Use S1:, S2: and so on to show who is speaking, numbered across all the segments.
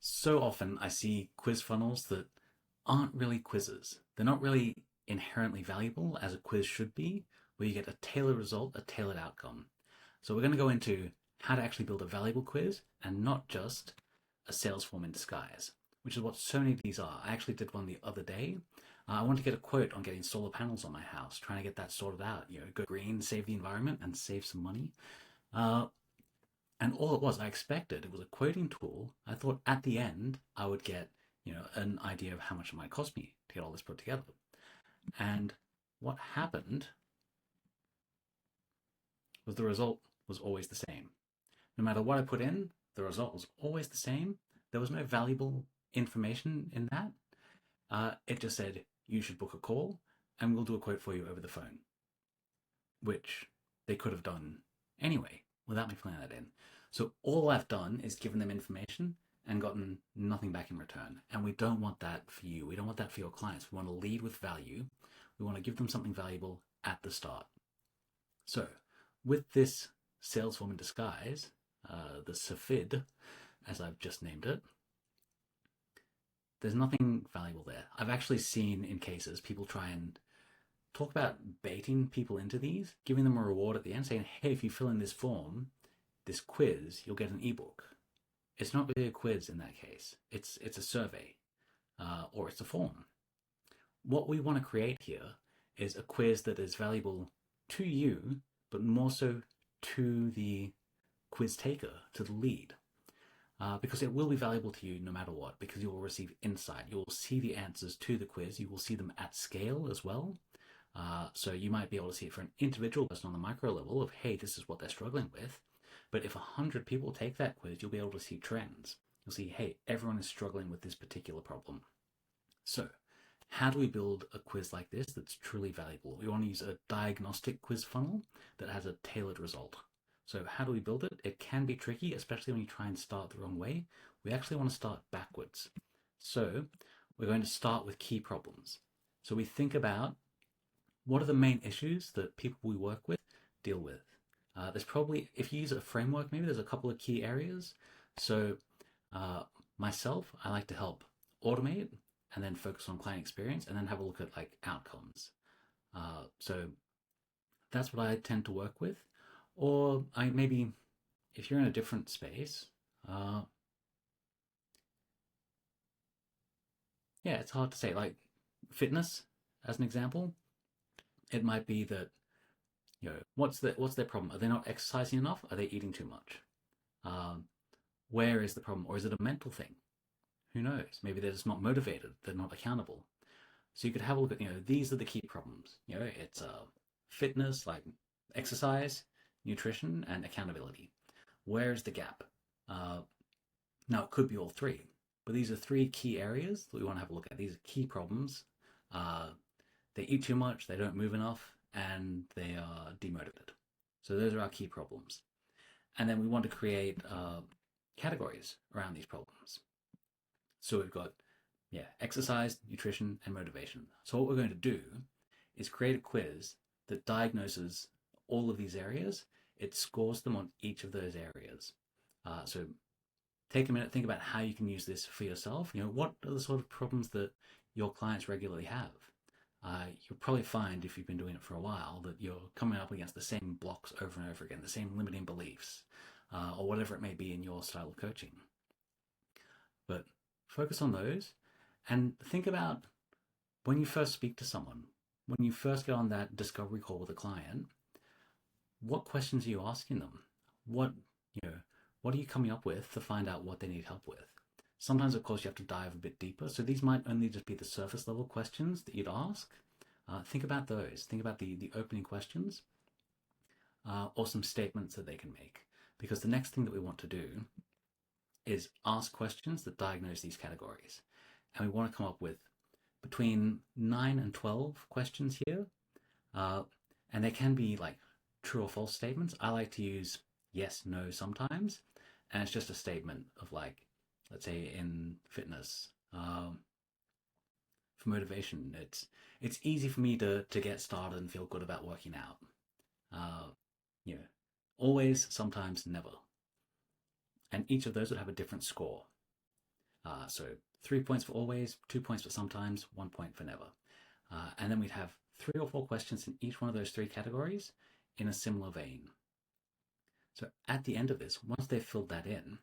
S1: So often I see quiz funnels that aren't really quizzes. They're not really inherently valuable as a quiz should be, where you get a tailored result, a tailored outcome. So we're going to go into how to actually build a valuable quiz and not just a sales form in disguise, which is what so many of these are. I actually did one the other day. I wanted to get a quote on getting solar panels on my house, trying to get that sorted out, go green, save the environment, and save some money. Uh, and all it was, I expected, it was a quoting tool. I thought at the end I would get, an idea of how much it might cost me to get all this put together. And what happened was the result was always the same. No matter what I put in, the result was always the same. There was no valuable information in that. It just said, you should book a call and we'll do a quote for you over the phone, which they could have done anyway without me filling that in. So all I've done is given them information and gotten nothing back in return. And we don't want that for you. We don't want that for your clients. We want to lead with value. We want to give them something valuable at the start. So with this sales form in disguise, the SFID, as I've just named it, there's nothing valuable there. I've actually seen in cases people try and talk about baiting people into these, giving them a reward at the end, saying, hey, if you fill in this form, this quiz, you'll get an ebook. It's not really a quiz in that case. It's a survey or it's a form. What we want to create here is a quiz that is valuable to you, but more so to the quiz taker, to the lead. Because it will be valuable to you no matter what, because you will receive insight. You will see the answers to the quiz. You will see them at scale as well. So you might be able to see it for an individual person on the micro level of, hey, this is what they're struggling with. But if 100 people take that quiz, you'll be able to see trends. You'll see, hey, everyone is struggling with this particular problem. So how do we build a quiz like this that's truly valuable? We want to use a diagnostic quiz funnel that has a tailored result. So how do we build it? It can be tricky, especially when you try and start the wrong way. We actually want to start backwards. So we're going to start with key problems. So we think about what are the main issues that people we work with deal with. There's probably, if you use a framework, maybe there's a couple of key areas. So myself, I like to help automate and then focus on client experience and then have a look at like outcomes. So that's what I tend to work with. Or maybe if you're in a different space, yeah, it's hard to say. Like fitness, as an example, it might be that what's their problem? Are they not exercising enough? Are they eating too much? Where is the problem, or is it a mental thing? Who knows? Maybe they're just not motivated. They're not accountable. So you could have a look at these are the key problems. It's fitness, like exercise, nutrition, and accountability. Where's the gap? Now, it could be all three, but these are three key areas that we want to have a look at. These are key problems. They eat too much, they don't move enough, and they are demotivated. So those are our key problems. And then we want to create categories around these problems. So we've got, exercise, nutrition, and motivation. So what we're going to do is create a quiz that diagnoses all of these areas. It scores them on each of those areas. So take a minute, think about how you can use this for yourself. What are the sort of problems that your clients regularly have? You'll probably find, if you've been doing it for a while, that you're coming up against the same blocks over and over again, the same limiting beliefs, or whatever it may be in your style of coaching. But focus on those and think about when you first speak to someone, when you first get on that discovery call with a client, what questions are you asking them? What are you coming up with to find out what they need help with? Sometimes, of course, you have to dive a bit deeper. So these might only just be the surface level questions that you'd ask. Think about those. Think about the opening questions or some statements that they can make. Because the next thing that we want to do is ask questions that diagnose these categories. And we want to come up with between 9 and 12 questions here. And they can be like true or false statements. I like to use yes, no sometimes. And it's just a statement of like, let's say in fitness, for motivation, it's easy for me to get started and feel good about working out. Always, sometimes, never. And each of those would have a different score. So 3 points for always, 2 points for sometimes, 1 point for never. And then we'd have 3 or 4 questions in each one of those 3 categories in a similar vein. So at the end of this, once they've filled that in,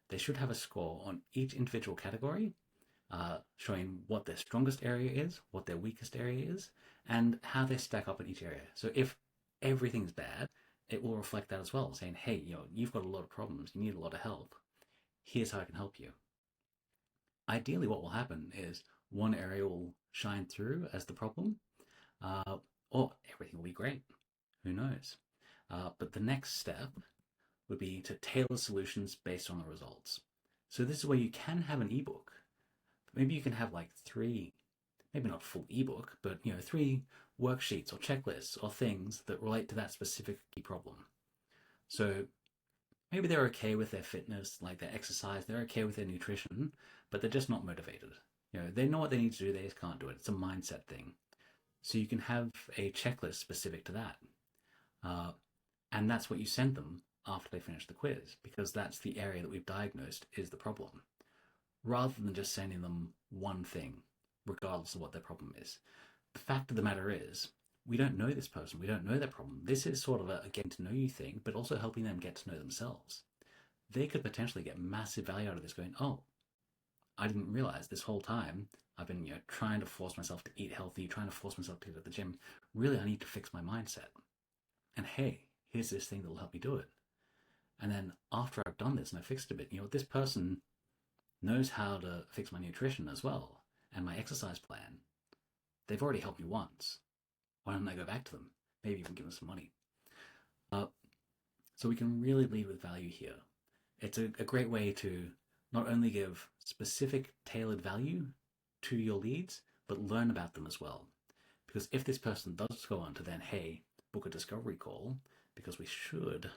S1: they should have a score on each individual category, showing what their strongest area is, what their weakest area is, and how they stack up in each area. So if everything's bad, it will reflect that as well, saying, hey, you've got a lot of problems, you need a lot of help. Here's how I can help you. Ideally, what will happen is one area will shine through as the problem, or everything will be great. Who knows? But the next step would be to tailor solutions based on the results. So this is where you can have an ebook. Maybe you can have like 3, maybe not a full ebook, but 3 worksheets or checklists or things that relate to that specific key problem. So maybe they're okay with their fitness, like their exercise, they're okay with their nutrition, but they're just not motivated. They know what they need to do, they just can't do it. It's a mindset thing. So you can have a checklist specific to that. And that's what you send them after they finish the quiz, because that's the area that we've diagnosed is the problem, rather than just sending them one thing, regardless of what their problem is. The fact of the matter is, we don't know this person, we don't know their problem. This is sort of a getting to know you thing, but also helping them get to know themselves. They could potentially get massive value out of this, going, oh, I didn't realize this whole time I've been trying to force myself to eat healthy, trying to force myself to go to the gym. Really, I need to fix my mindset. And hey, here's this thing that'll help me do it. And then after I've done this and I fixed a bit, this person knows how to fix my nutrition as well and my exercise plan. They've already helped me once. Why don't I go back to them? Maybe even give them some money. So we can really lead with value here. It's a great way to not only give specific tailored value to your leads, but learn about them as well. Because if this person does go on to then, hey, book a discovery call, because we should,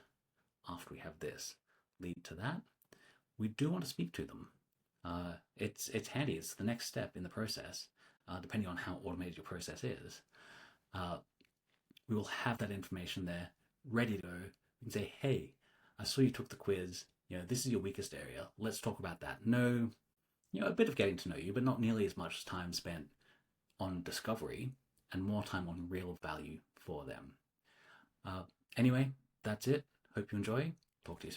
S1: after we have this, lead to that, we do want to speak to them. It's handy. It's the next step in the process, depending on how automated your process is. We will have that information there ready to go. We can say, hey, I saw you took the quiz. This is your weakest area. Let's talk about that. No, a bit of getting to know you, but not nearly as much time spent on discovery and more time on real value for them. Anyway, that's it. Hope you enjoy. Talk to you soon.